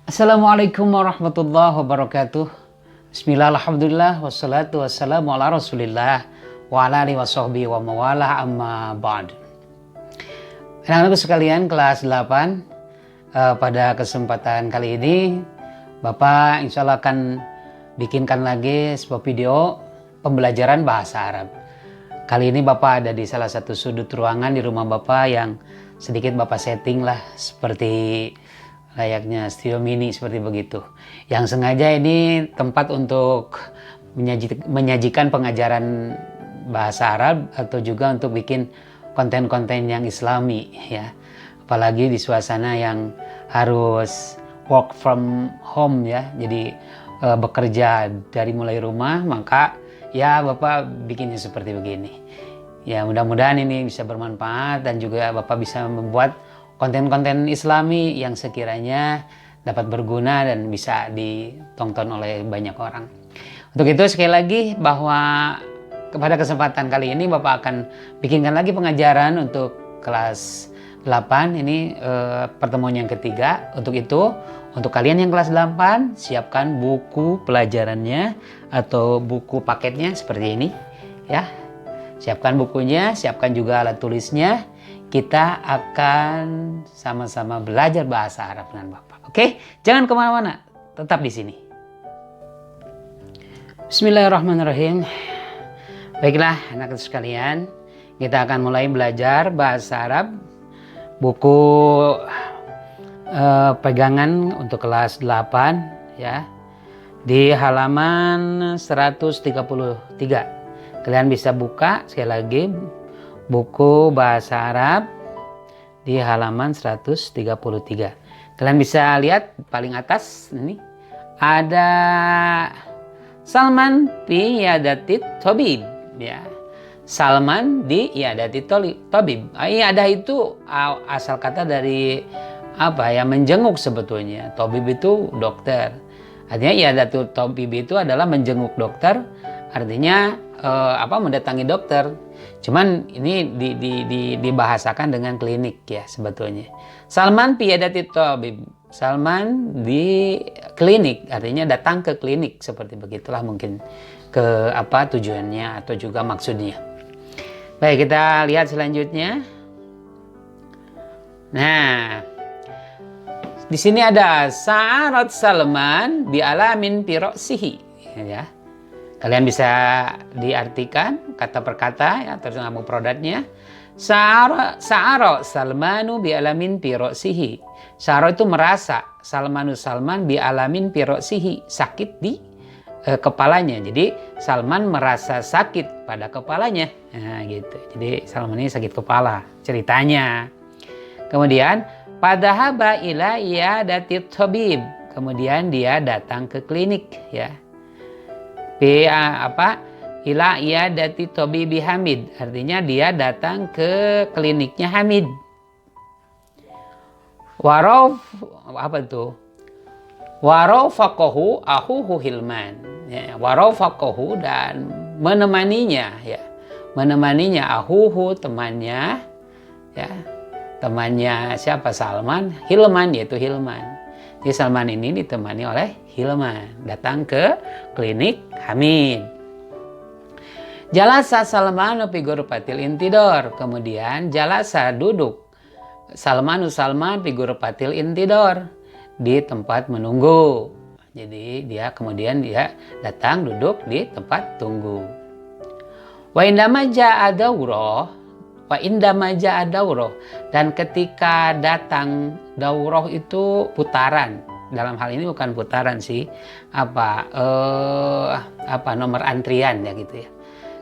Assalamualaikum warahmatullahi wabarakatuh. Bismillah, alhamdulillah, wassalatu wassalamu ala rasulillah wa ala alihi wa sahbihi wa mawalah amma ba'd. Anak-anakku sekalian kelas 8, pada kesempatan kali ini Bapak insya Allah akan bikinkan lagi sebuah video pembelajaran bahasa Arab. Kali ini Bapak ada di salah satu sudut ruangan di rumah Bapak yang sedikit Bapak setting lah seperti layaknya studio mini seperti begitu. Yang sengaja ini tempat untuk menyajikan pengajaran bahasa Arab atau juga untuk bikin konten-konten yang islami ya. Apalagi di suasana yang harus work from home ya. Jadi bekerja dari mulai rumah, maka ya Bapak bikinnya seperti begini. Ya mudah-mudahan ini bisa bermanfaat dan juga Bapak bisa membuat konten-konten islami yang sekiranya dapat berguna dan bisa ditonton oleh banyak orang. Untuk itu sekali lagi bahwa pada kesempatan kali ini Bapak akan bikinkan lagi pengajaran untuk kelas 8. Ini pertemuan yang ketiga. Untuk itu, untuk kalian yang kelas 8, siapkan buku pelajarannya atau buku paketnya seperti ini ya. Siapkan bukunya, siapkan juga alat tulisnya. Kita akan sama-sama belajar bahasa Arab dengan Bapak. Oke, jangan kemana-mana, tetap di sini. Bismillahirrahmanirrahim. Baiklah, anak-anak sekalian, kita akan mulai belajar bahasa Arab. Buku pegangan untuk kelas 8 ya. Di halaman 133. Kalian bisa buka sekali lagi buku bahasa Arab di halaman 133. Kalian bisa lihat paling atas ini ada Salman fi Iyadati Tabib ya. Salman di Iyadati Tabib. Iyadah itu asal kata dari apa ya, menjenguk sebetulnya. Tabib itu dokter. Artinya Iyadatu Tabib itu adalah menjenguk dokter. Artinya mendatangi dokter. Cuman ini dibahasakan dengan klinik ya sebetulnya. Salman piyadati tabib. Salman di klinik, artinya datang ke klinik seperti begitulah mungkin ke apa tujuannya atau juga maksudnya. Baik, kita lihat selanjutnya. Nah, di sini ada Sa'arat Salman bi alamin fi ra'sihi ya. Kalian bisa diartikan kata per kata ya, tergantung produknya. Sa'ara Salmanu bi alamin fi ra'sihi. Sa'ara itu merasa, Salman bi alamin fi ra'sihi, sakit di kepalanya. Jadi Salman merasa sakit pada kepalanya. Nah, gitu. Jadi Salman ini sakit kepala ceritanya. Kemudian padahaba ila iyadati tabib. Kemudian dia datang ke klinik ya. Ila iyadati tabibi Hamid, artinya dia datang ke kliniknya Hamid. Warafaqahu ahuhu Hilman ya, warafaqahu dan menemaninya ya, menemaninya ahuhu temannya ya, temannya siapa? Salman, Hilman, yaitu Hilman. Jadi Salman ini ditemani oleh Hilman datang ke klinik Hamid. Jalasa Salmanu fi ghurfatil intidor. Kemudian jalasa duduk Salman fi ghurfatil intidor, di tempat menunggu. Jadi dia kemudian datang duduk di tempat tunggu. Wa indama ja'a daurah, dan ketika datang daurah itu putaran. Dalam hal ini bukan putaran sih, nomor antrian ya gitu ya.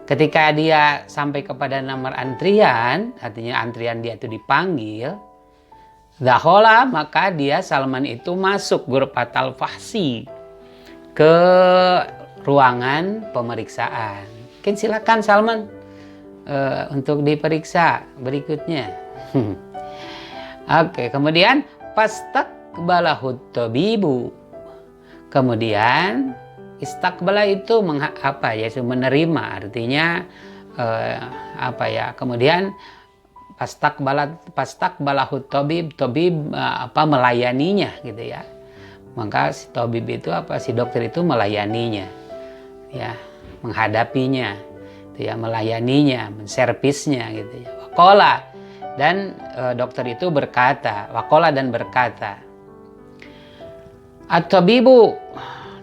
Ketika dia sampai kepada nomor antrian, artinya antrian dia itu dipanggil, dakhala, maka dia Salman itu masuk ghurfatal fahsi, ke ruangan pemeriksaan. Mungkin silakan Salman untuk diperiksa berikutnya. Oke, kemudian fastaqbalahu tabibu. Kemudian istaqbala itu menerima, artinya kemudian fastaqbalahu tabib melayaninya gitu ya. Maka si tabib itu si dokter itu melayaninya, ya, menghadapinya, gitu ya, melayaninya, menservisnya, gitu ya. Waqala, dan dokter itu berkata, waqala dan berkata, at-tabibu,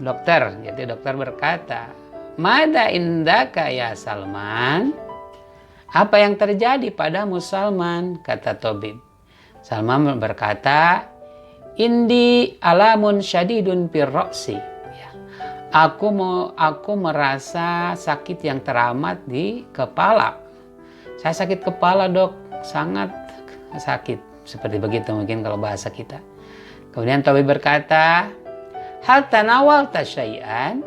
dokter, jadi dokter berkata, mada indaka ya Salman? Apa yang terjadi padamu Salman? Kata tabib. Salman berkata, indi alamun syadidun firroksi. Ya. Aku merasa sakit yang teramat di kepala. Saya sakit kepala dok, sangat sakit. Seperti begitu mungkin kalau bahasa kita. Kemudian tabib berkata, hal tanawal tasyai'an?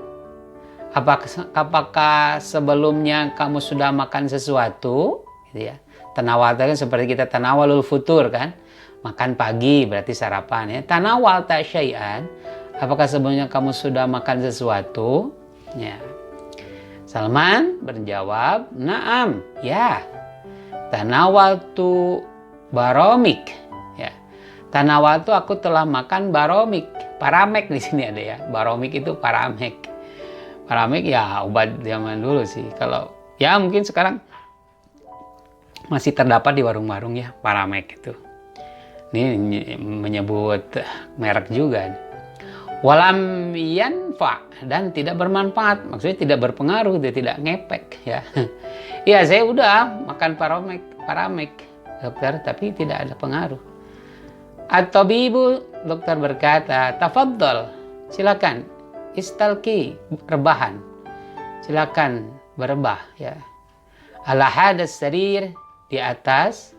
Apakah sebelumnya kamu sudah makan sesuatu? Gitu ya. Tanawal itu kan seperti kita tanawalul futur kan. Makan pagi berarti sarapan ya. Tanawal tasyai'an, apakah sebelumnya kamu sudah makan sesuatu? Ya. Salman menjawab, "Na'am, ya. Tanawal tu baromik." Ya. Tanawal tu aku telah makan baromik. Paramek di sini ada ya. Baromik itu paramek. Paramek ya obat zaman dulu sih. Kalau ya mungkin sekarang masih terdapat di warung-warung ya paramek itu. Ini menyebut merek juga. Walam yanfa, dan tidak bermanfaat. Maksudnya tidak berpengaruh, dia tidak ngepek ya. Ya saya udah makan paramek dokter, tapi tidak ada pengaruh. At-tabibu, dokter berkata, tafaddal, silakan istalki, rebahan. Silakan berebah ya. Ala hadas sarir, di atas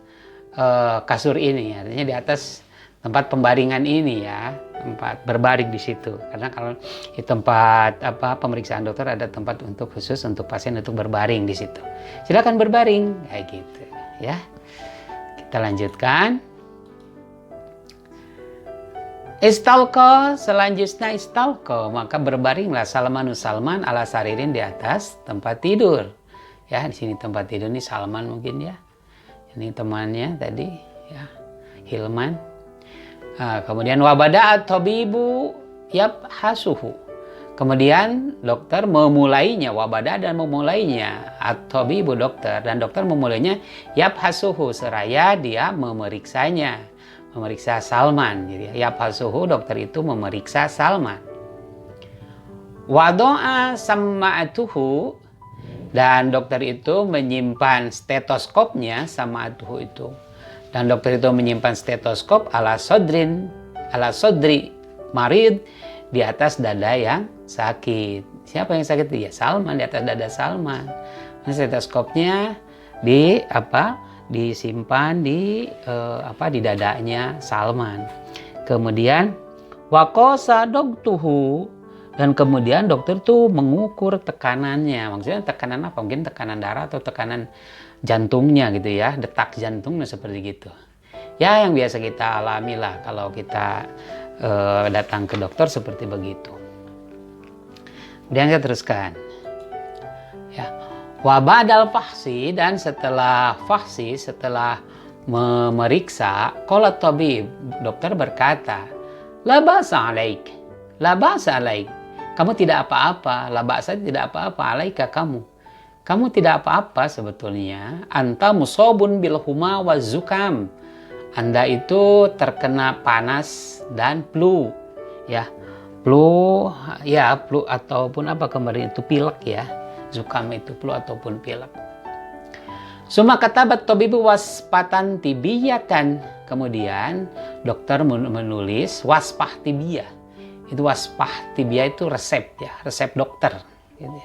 kasur ini, artinya di atas tempat pembaringan ini ya, tempat berbaring di situ. Karena kalau di tempat pemeriksaan dokter ada tempat untuk khusus untuk pasien untuk berbaring di situ. Silakan berbaring kayak gitu ya. Kita lanjutkan. Istalqa, selanjutnya istalqa, maka berbaringlah Salman ala saririn, di atas tempat tidur. Ya, di sini tempat tidur ini Salman mungkin ya. Ini temannya tadi ya, Hilman. Kemudian wabada at-tabibu yabhasuhu. Kemudian dokter memulainya, wabada dan memulainya, at-tabibu dokter, dan dokter memulainya yabhasuhu, seraya dia memeriksanya, memeriksa Salman. Jadi yabhasuhu, dokter itu memeriksa Salman. Wado'a samma'atuhu, dan dokter itu menyimpan stetoskopnya sama atuhu itu. Dan dokter itu menyimpan stetoskop ala sodri marid, di atas dada yang sakit. Siapa yang sakit? Ya Salman, di atas dada Salman. Nah, stetoskopnya disimpan di dadanya Salman. Kemudian wakosa doktuhu, dan kemudian dokter tuh mengukur tekanannya. Maksudnya tekanan apa? Mungkin tekanan darah atau tekanan jantungnya gitu ya. Detak jantungnya seperti gitu. Ya yang biasa kita alami lah kalau kita datang ke dokter seperti begitu. Kemudian kita teruskan. Ya. Wabadal fahsi, dan setelah fahsi, setelah memeriksa, qala tabib, dokter berkata, la ba'sa alaik. La ba'sa alaik. Kamu tidak apa-apa, la ba'sa tidak apa-apa, alaika kamu. Kamu tidak apa-apa sebetulnya. Anta musobun bil huma wa zukam. Anda itu terkena panas dan flu. Ya, flu ataupun apa kemarin itu pilek ya. Zukam itu flu ataupun pilek. Suma katabat tabibu waspatan tibiyatan. Kemudian dokter menulis waspah tibiyah. Itu waspah tibia itu resep ya, resep dokter gitu.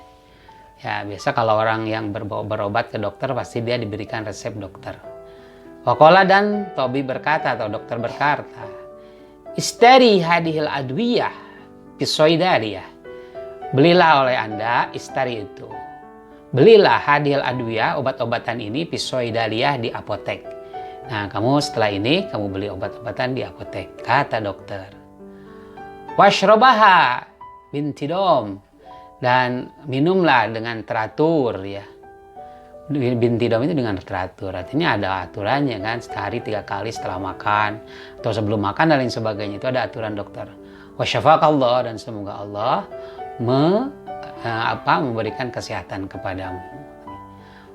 Ya biasa kalau orang yang berobat ke dokter pasti dia diberikan resep dokter. Waqala, dan tabib berkata atau dokter berkata, istari hadhil adwiyah bisoidariyah. Belilah oleh Anda, istari itu, belilah hadhil adwiyah, obat-obatan ini bisoidariyah, di apotek. Nah kamu setelah ini kamu beli obat-obatan di apotek, kata dokter. Washrobaha bintidom, dan minumlah dengan teratur ya. Bintidom itu dengan teratur, artinya ada aturannya kan, sehari 3 kali setelah makan atau sebelum makan dan lain sebagainya, itu ada aturan dokter. Wa syafaqallah, dan semoga Allah memberikan kesehatan kepadamu.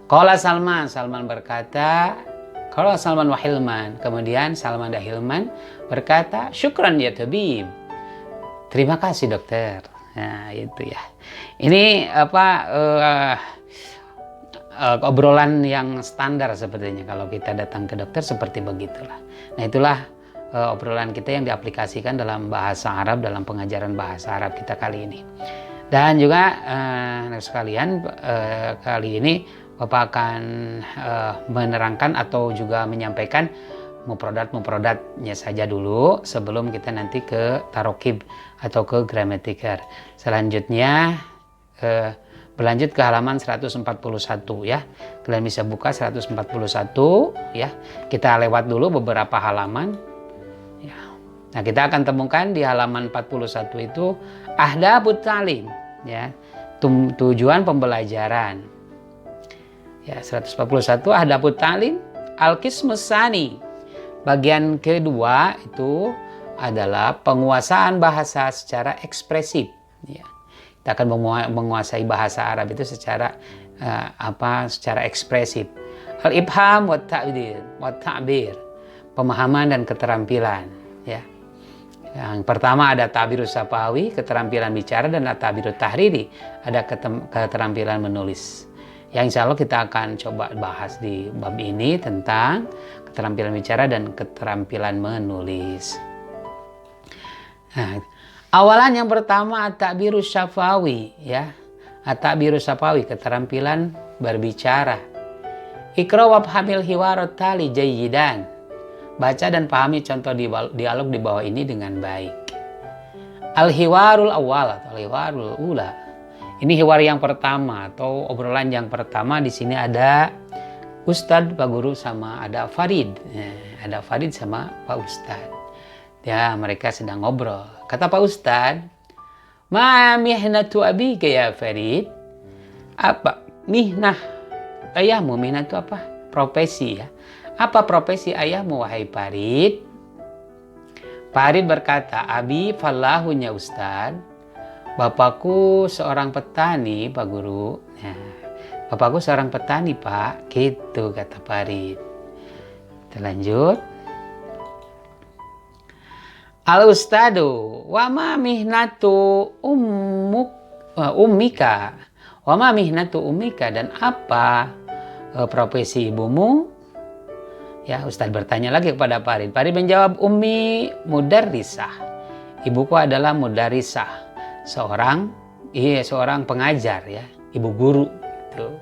Qala Salman, Salman berkata, qala Salman wa Hilman, kemudian Salman dan Hilman berkata, syukran ya tabib, terima kasih dokter. Nah itu ya, ini obrolan yang standar sepertinya kalau kita datang ke dokter, seperti begitulah. Nah itulah obrolan kita yang diaplikasikan dalam bahasa Arab, dalam pengajaran bahasa Arab kita kali ini. Dan juga sekalian, kali ini Bapak akan menerangkan atau juga menyampaikan mufradat-mufradatnya saja dulu sebelum kita nanti ke tarokib atau ke grammatical. Selanjutnya berlanjut ke halaman 141 ya. Kalian bisa buka 141 ya. Kita lewat dulu beberapa halaman ya. Nah, kita akan temukan di halaman 41 itu ahdabut ta'lim ya. Tujuan pembelajaran. Ya, 141 ahdabut ta'lim al-qismus tsani. Bagian kedua itu adalah penguasaan bahasa secara ekspresif ya. Kita akan menguasai bahasa Arab itu secara secara ekspresif. Al-ibham wa ta'bir, pemahaman dan keterampilan ya. Yang pertama ada ta'birus safawi, keterampilan bicara, dan ta'birut tahriri, ada keterampilan menulis. Yang insya Allah kita akan coba bahas di bab ini tentang keterampilan bicara dan keterampilan menulis. Nah, awalan yang pertama at-ta'birus syafawi ya. At-ta'birus syafawi, keterampilan berbicara. Iqra wafhamil hiwarat tali jayyidan. Baca dan pahami contoh dialog di bawah ini dengan baik. Al-hiwarul awal atau al-hiwarul ula. Ini hiwar yang pertama atau obrolan yang pertama. Di sini ada Ustadz, Pak Guru, sama ada Farid. Ada Farid sama Pak Ustadz. Ya, mereka sedang ngobrol. Kata Pak Ustadz, ma mihnatu abika ya Farid? Apa mihnah ayahmu? Mihnah itu apa? Profesi ya. Apa profesi ayahmu wahai Farid? Farid berkata, abi fallahunya Ustadz, bapakku seorang petani Pak Guru. Nah, bapakku seorang petani Pak, gitu kata Farid. Kita lanjut. Al ustadu wa ma mihnatu ummika, wa ma mihnatu ummika, dan apa profesi ibumu? Ya, Ustadz bertanya lagi kepada Farid. Farid menjawab, ummi mudarrisah. Ibuku adalah mudarrisah, seorang pengajar ya, ibu guru gitu.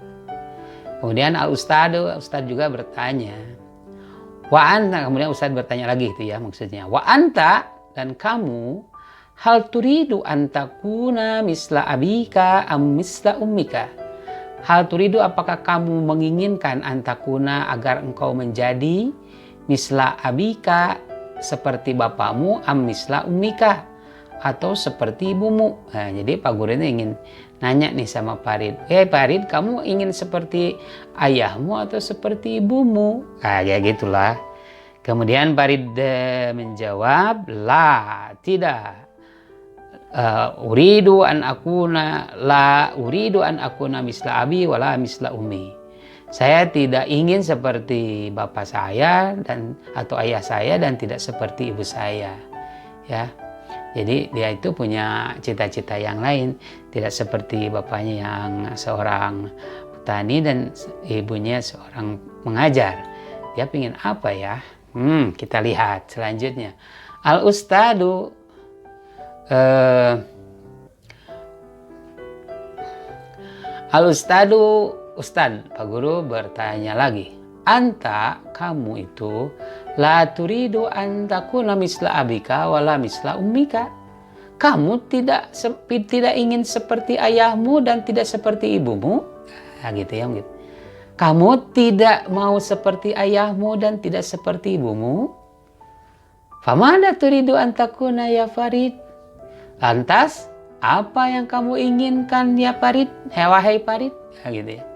Kemudian Ustadz juga bertanya, wa anta, kemudian Ustadz bertanya lagi itu ya, maksudnya wa anta, dan kamu, hal turidu antakuna misla abika am misla ummika. Hal turidu, apakah kamu menginginkan antakuna agar engkau menjadi misla abika, seperti bapakmu, am misla ummika, atau seperti ibumu. Nah, jadi Pak Guru ini ingin nanya nih sama Farid, Farid, kamu ingin seperti ayahmu atau seperti ibumu? Nah, ya gitulah. Kemudian Farid menjawab, la, tidak. Uridu an akuna misla abi wala misla ummi. Saya tidak ingin seperti bapak saya atau ayah saya, dan tidak seperti ibu saya. Ya. Jadi dia itu punya cita-cita yang lain, tidak seperti bapaknya yang seorang petani dan ibunya seorang pengajar. Dia ingin apa ya? Kita lihat selanjutnya. Al ustadu Ustadz, Pak Guru bertanya lagi, anta, kamu itu, la turidu antakuna misla abika wala misla ummika. Kamu tidak ingin seperti ayahmu dan tidak seperti ibumu. Nah, gitu ya, gitu. Kamu tidak mau seperti ayahmu dan tidak seperti ibumu. Famada turidu antakuna ya Farid? Lantas, apa yang kamu inginkan ya Farid? Wahai Farid. Nah, gitu ya.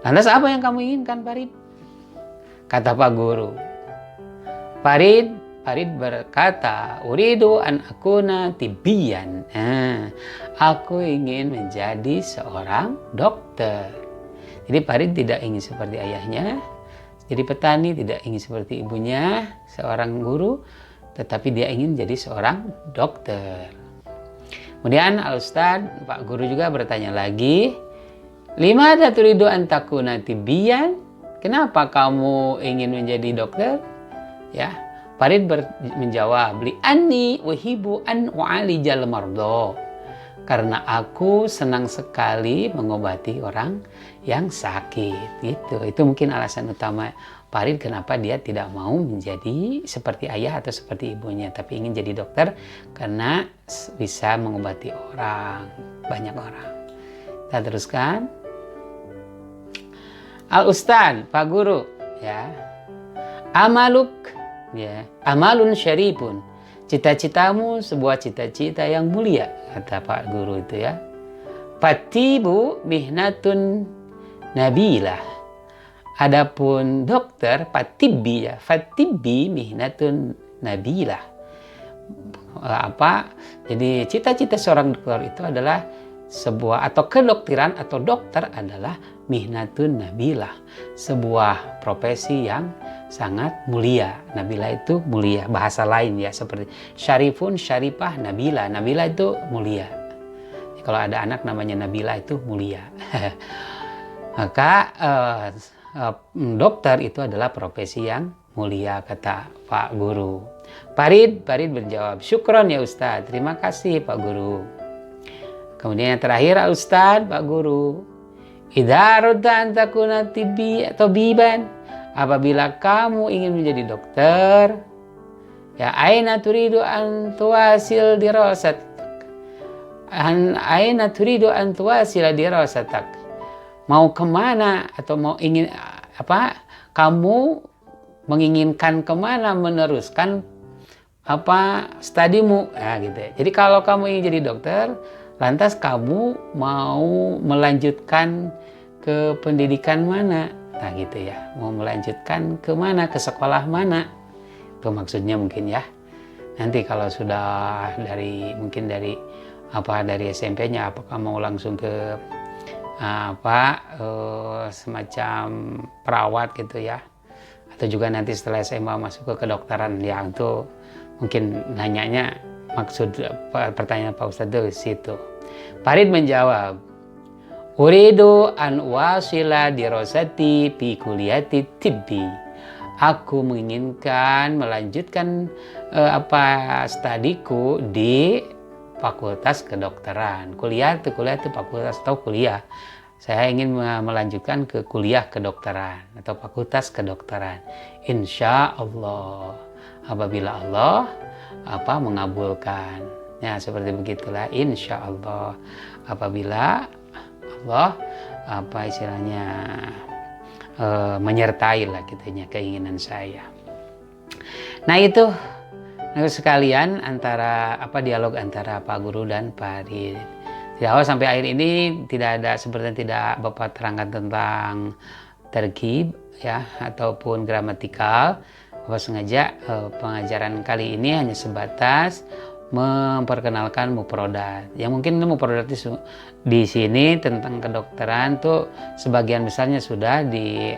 Lantas apa yang kamu inginkan Farid? Kata Pak Guru, Farid, Farid berkata, uridu an akuna tibbiyan. Aku ingin menjadi seorang dokter. Jadi Farid tidak ingin seperti ayahnya, jadi petani, tidak ingin seperti ibunya, seorang guru, tetapi dia ingin jadi seorang dokter. Kemudian Al-Ustadz, Pak Guru juga bertanya lagi, limada turidu an takuna tibbiyan? Kenapa kamu ingin menjadi dokter? Ya, Farid menjawab, li anni uhibu an u'alijal mardo. Karena aku senang sekali mengobati orang yang sakit. Gitu. Itu mungkin alasan utama Farid kenapa dia tidak mau menjadi seperti ayah atau seperti ibunya, tapi ingin jadi dokter karena bisa mengobati orang, banyak orang. Kita teruskan. Al-Ustadz, Pak Guru, ya. Amaluk, ya. Amalun syarifun. Cita-citamu sebuah cita-cita yang mulia, kata Pak Guru itu ya. Fatibu mihnatun nabilah. Adapun dokter, fatibbi ya. Fatibbi mihnatun nabilah. Jadi cita-cita seorang dokter itu adalah sebuah, atau kedokteran atau dokter adalah mihnatun nabilah, sebuah profesi yang sangat mulia. Nabilah itu mulia, bahasa lain ya, seperti syarifun, syarifah, nabilah. Nabilah itu mulia. Kalau ada anak namanya Nabilah itu mulia. Maka dokter itu adalah profesi yang mulia, kata Pak Guru. Farid berjawab, syukron ya Ustadz, terima kasih Pak Guru. Kemudian yang terakhir, Ustadz, Pak Guru, idza aradta an takuna tabiban, apabila kamu ingin menjadi dokter, ya aina turidu an tuwasil dirasatak. Aina turidu an tuwasil dirasatak. Mau kemana atau mau ingin apa? Kamu menginginkan kemana meneruskan studimu, ya gitu. Jadi kalau kamu ingin jadi dokter, lantas kamu mau melanjutkan ke pendidikan mana? Nah gitu ya, mau melanjutkan ke mana, ke sekolah mana? Itu maksudnya mungkin ya. Nanti kalau sudah mungkin dari SMP-nya, apakah mau langsung ke semacam perawat gitu ya? Atau juga nanti setelah SMA masuk ke kedokteran, ya itu mungkin nanyanya maksud pertanyaan Pak Ustadz itu situ. Farid menjawab, uridu an wasila dirosati fi kuliati tibbi. Aku menginginkan melanjutkan studiku di fakultas kedokteran. Kuliah itu fakultas atau kuliah. Saya ingin melanjutkan ke kuliah kedokteran atau fakultas kedokteran. Insya Allah, apabila Allah mengabulkan. Ya seperti begitulah, insya Allah, apabila Allah menyertai lah kitanya keinginan saya. Nah itu sekalian dialog antara Pak Guru dan Pak Farid. Di awal sampai akhir ini tidak Bapak terangkan tentang terkib ya ataupun gramatikal. Bapak sengaja pengajaran kali ini hanya sebatas memperkenalkan mufrodat. Yang mungkin mufrodat di sini tentang kedokteran tuh sebagian besarnya sudah di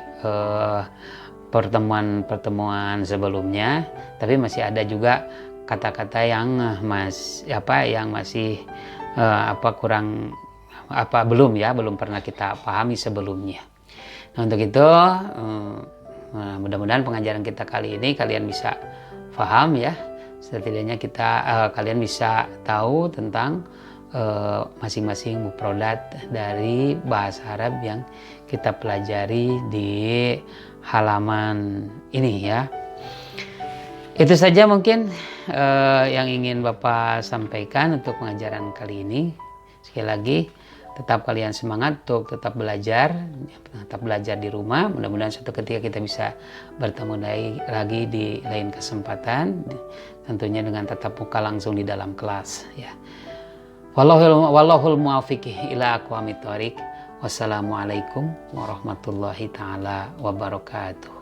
pertemuan sebelumnya, tapi masih ada juga kata-kata yang masih belum pernah kita pahami sebelumnya. Nah, untuk itu mudah-mudahan pengajaran kita kali ini kalian bisa paham ya. Setidaknya kalian bisa tahu tentang masing-masing mufrodat dari bahasa Arab yang kita pelajari di halaman ini ya. Itu saja mungkin yang ingin Bapak sampaikan untuk pengajaran kali ini. Sekali lagi, tetap kalian semangat untuk tetap belajar di rumah. Mudah-mudahan suatu ketika kita bisa bertemu lagi di lain kesempatan, tentunya dengan tatap muka langsung di dalam kelas ya. Wallahul muwaffiq ila aqwamit thoriq. Wassalamualaikum warahmatullahi taala wabarakatuh.